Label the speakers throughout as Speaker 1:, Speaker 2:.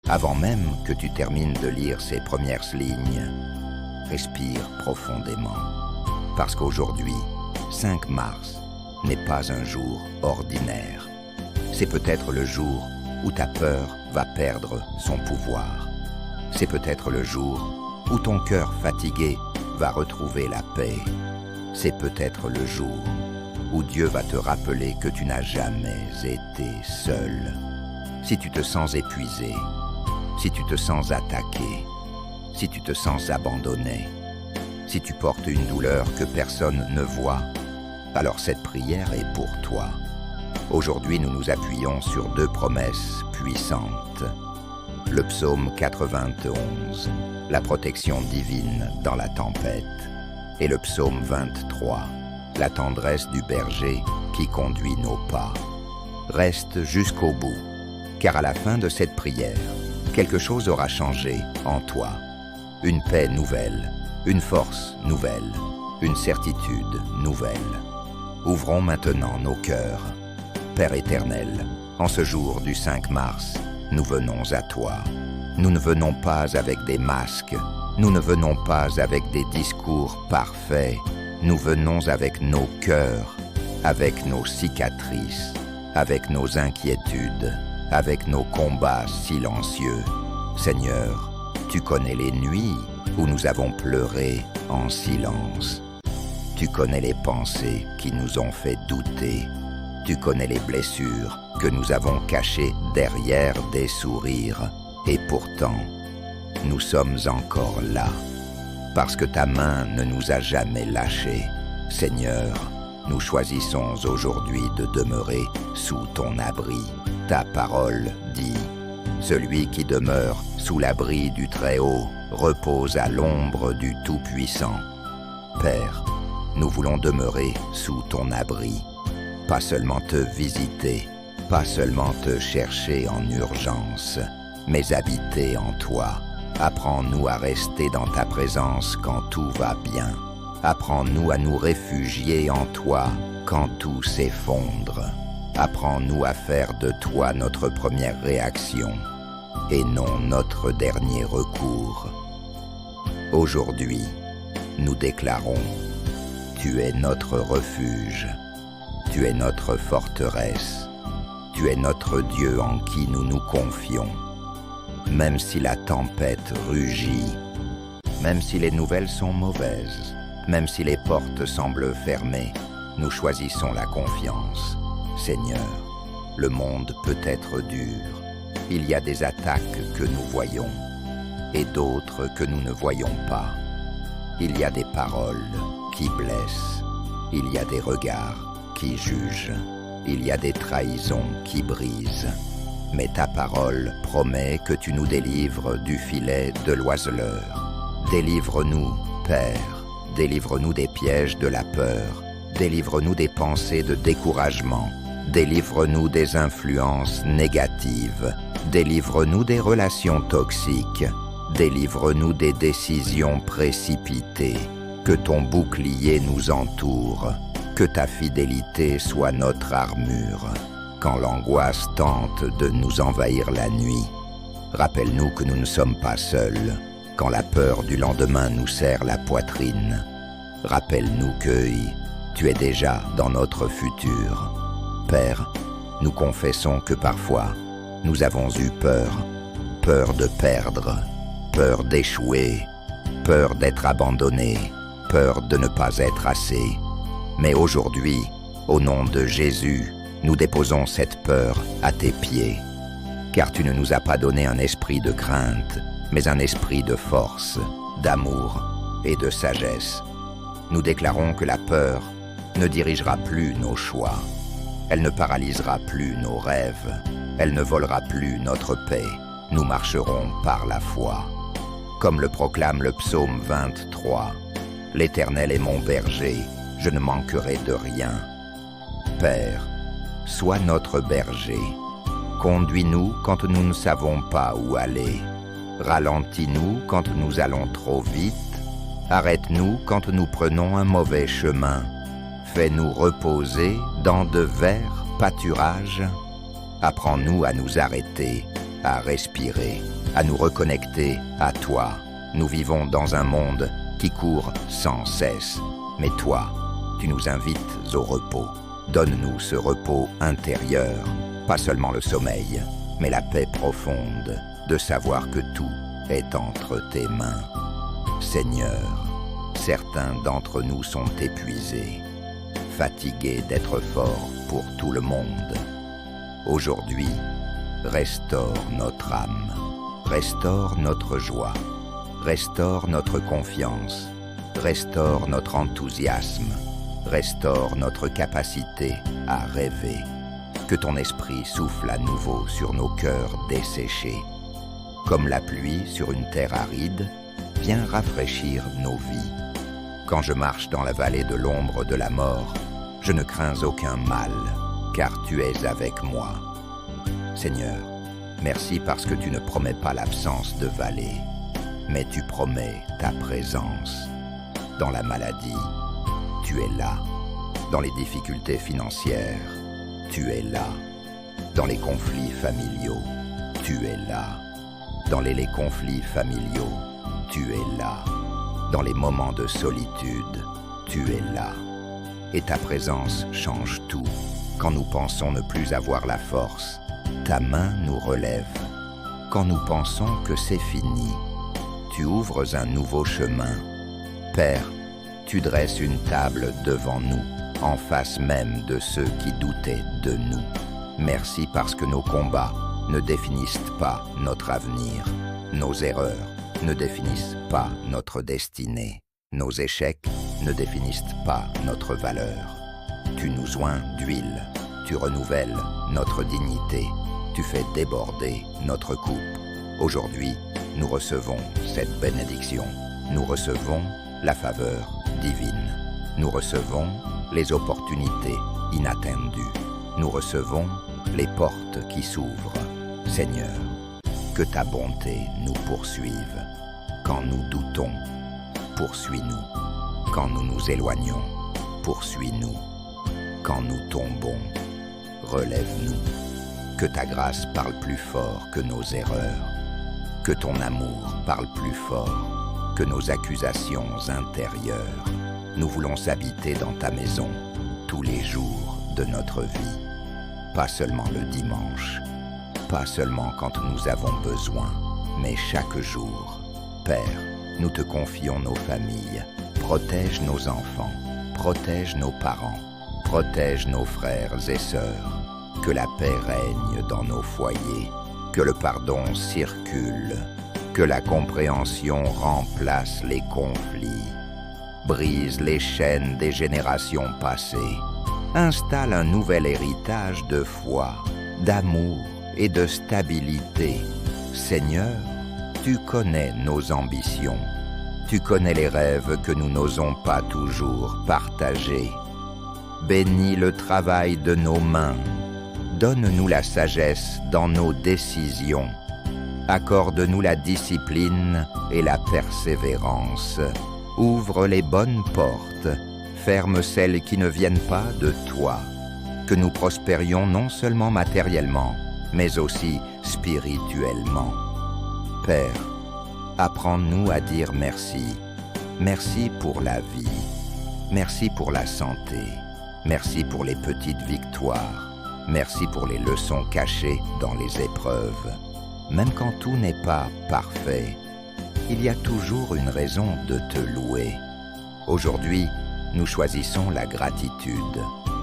Speaker 1: Avant même que tu termines de lire ces premières lignes, respire profondément. Parce qu'aujourd'hui, 5 mars, n'est pas un jour ordinaire. C'est peut-être le jour où ta peur va perdre son pouvoir. C'est peut-être le jour où ton cœur fatigué va retrouver la paix. C'est peut-être le jour où Dieu va te rappeler que tu n'as jamais été seul. Si tu te sens épuisé, si tu te sens attaqué, si tu te sens abandonné, si tu portes une douleur que personne ne voit, alors cette prière est pour toi. Aujourd'hui, nous nous appuyons sur 2 promesses puissantes. Le psaume 91, la protection divine dans la tempête, et le psaume 23, la tendresse du berger qui conduit nos pas. Reste jusqu'au bout, car à la fin de cette prière, quelque chose aura changé en toi. Une paix nouvelle, une force nouvelle, une certitude nouvelle. Ouvrons maintenant nos cœurs. Père éternel, en ce jour du 5 mars, nous venons à toi. Nous ne venons pas avec des masques, nous ne venons pas avec des discours parfaits, nous venons avec nos cœurs, avec nos cicatrices, avec nos inquiétudes, avec nos combats silencieux. Seigneur, tu connais les nuits où nous avons pleuré en silence. Tu connais les pensées qui nous ont fait douter. Tu connais les blessures que nous avons cachées derrière des sourires. Et pourtant, nous sommes encore là, parce que ta main ne nous a jamais lâchés. Seigneur, nous choisissons aujourd'hui de demeurer sous ton abri. Ta parole dit, « Celui qui demeure sous l'abri du Très-Haut repose à l'ombre du Tout-Puissant. » Père, nous voulons demeurer sous ton abri, pas seulement te visiter, pas seulement te chercher en urgence, mais habiter en toi. Apprends-nous à rester dans ta présence quand tout va bien. Apprends-nous à nous réfugier en toi quand tout s'effondre. Apprends-nous à faire de toi notre première réaction et non notre dernier recours. Aujourd'hui, nous déclarons, tu es notre refuge, tu es notre forteresse, tu es notre Dieu en qui nous nous confions. Même si la tempête rugit, même si les nouvelles sont mauvaises, même si les portes semblent fermées, nous choisissons la confiance. Seigneur, le monde peut être dur. Il y a des attaques que nous voyons et d'autres que nous ne voyons pas. Il y a des paroles qui blessent. Il y a des regards qui jugent. Il y a des trahisons qui brisent. Mais ta parole promet que tu nous délivres du filet de l'oiseleur. Délivre-nous, Père, délivre-nous des pièges de la peur. Délivre-nous des pensées de découragement. Délivre-nous des influences négatives. Délivre-nous des relations toxiques. Délivre-nous des décisions précipitées. Que ton bouclier nous entoure. Que ta fidélité soit notre armure. Quand l'angoisse tente de nous envahir la nuit, rappelle-nous que nous ne sommes pas seuls. Quand la peur du lendemain nous serre la poitrine, rappelle-nous que tu es déjà dans notre futur. Père, nous confessons que parfois, nous avons eu peur. Peur de perdre, peur d'échouer, peur d'être abandonné, peur de ne pas être assez. Mais aujourd'hui, au nom de Jésus, nous déposons cette peur à tes pieds, car tu ne nous as pas donné un esprit de crainte, mais un esprit de force, d'amour et de sagesse. Nous déclarons que la peur ne dirigera plus nos choix. Elle ne paralysera plus nos rêves. Elle ne volera plus notre paix. Nous marcherons par la foi. Comme le proclame le psaume 23, « L'Éternel est mon berger, je ne manquerai de rien. » Père, sois notre berger. Conduis-nous quand nous ne savons pas où aller. Ralentis-nous quand nous allons trop vite. Arrête-nous quand nous prenons un mauvais chemin. Fais-nous reposer dans de verts pâturages. Apprends-nous à nous arrêter, à respirer à nous reconnecter à toi. Nous vivons dans un monde qui court sans cesse, mais toi, tu nous invites au repos. Donne-nous ce repos intérieur, pas seulement le sommeil, mais la paix profonde de savoir que tout est entre tes mains. Seigneur, certains d'entre nous sont épuisés, fatigués d'être forts pour tout le monde. Aujourd'hui, restaure notre âme, restaure notre joie, restaure notre confiance, restaure notre enthousiasme, restaure notre capacité à rêver. Que ton esprit souffle à nouveau sur nos cœurs desséchés. Comme la pluie sur une terre aride, viens rafraîchir nos vies. Quand je marche dans la vallée de l'ombre de la mort, je ne crains aucun mal, car tu es avec moi. Seigneur, merci parce que tu ne promets pas l'absence de vallée, mais tu promets ta présence. Dans la maladie, tu es là. Dans les difficultés financières, tu es là. Dans les conflits familiaux, tu es là. Dans les conflits familiaux, tu es là. Dans les moments de solitude, tu es là. Et ta présence change tout. Quand nous pensons ne plus avoir la force, ta main nous relève. Quand nous pensons que c'est fini, tu ouvres un nouveau chemin. Père, tu dresses une table devant nous, en face même de ceux qui doutaient de nous. Merci parce que nos combats ne définissent pas notre avenir. Nos erreurs ne définissent pas notre destinée. Nos échecs ne définissent pas notre valeur. Tu nous oins d'huile, tu renouvelles notre dignité, tu fais déborder notre coupe. Aujourd'hui, nous recevons cette bénédiction. Nous recevons la faveur divine. Nous recevons les opportunités inattendues. Nous recevons les portes qui s'ouvrent. Seigneur, que ta bonté nous poursuive. Quand nous doutons, poursuis-nous. Quand nous nous éloignons, poursuis-nous. Quand nous tombons, relève-nous. Que ta grâce parle plus fort que nos erreurs. Que ton amour parle plus fort que nos accusations intérieures. Nous voulons habiter dans ta maison tous les jours de notre vie. Pas seulement le dimanche, pas seulement quand nous avons besoin, mais chaque jour. Père, nous te confions nos familles. Protège nos enfants, protège nos parents, protège nos frères et sœurs. Que la paix règne dans nos foyers, que le pardon circule, que la compréhension remplace les conflits. Brise les chaînes des générations passées. Installe un nouvel héritage de foi, d'amour et de stabilité. Seigneur, tu connais nos ambitions. Tu connais les rêves que nous n'osons pas toujours partager. Bénis le travail de nos mains. Donne-nous la sagesse dans nos décisions. Accorde-nous la discipline et la persévérance. Ouvre les bonnes portes. Ferme celles qui ne viennent pas de toi. Que nous prospérions non seulement matériellement, mais aussi spirituellement. Père, apprends-nous à dire merci. Merci pour la vie. Merci pour la santé. Merci pour les petites victoires. Merci pour les leçons cachées dans les épreuves. Même quand tout n'est pas parfait, il y a toujours une raison de te louer. Aujourd'hui, nous choisissons la gratitude.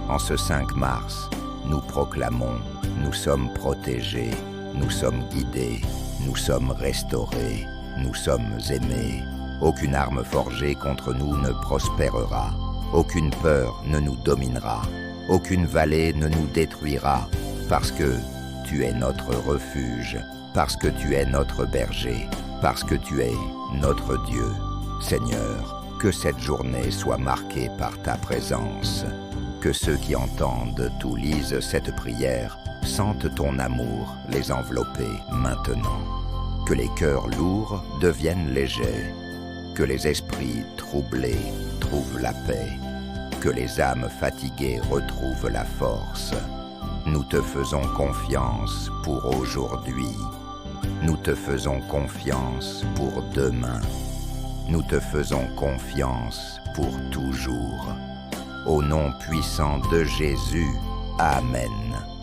Speaker 1: En ce 5 mars, nous proclamons, nous sommes protégés, nous sommes guidés, nous sommes restaurés, nous sommes aimés. Aucune arme forgée contre nous ne prospérera. Aucune peur ne nous dominera. Aucune vallée ne nous détruira, parce que tu es notre refuge, parce que tu es notre berger, parce que tu es notre Dieu. Seigneur, que cette journée soit marquée par ta présence. Que ceux qui entendent ou lisent cette prière sentent ton amour les envelopper maintenant. Que les cœurs lourds deviennent légers. Que les esprits troublés trouvent la paix. Que les âmes fatiguées retrouvent la force. Nous te faisons confiance pour aujourd'hui. nous te faisons confiance pour demain. Nous te faisons confiance pour toujours. Au nom puissant de Jésus, Amen.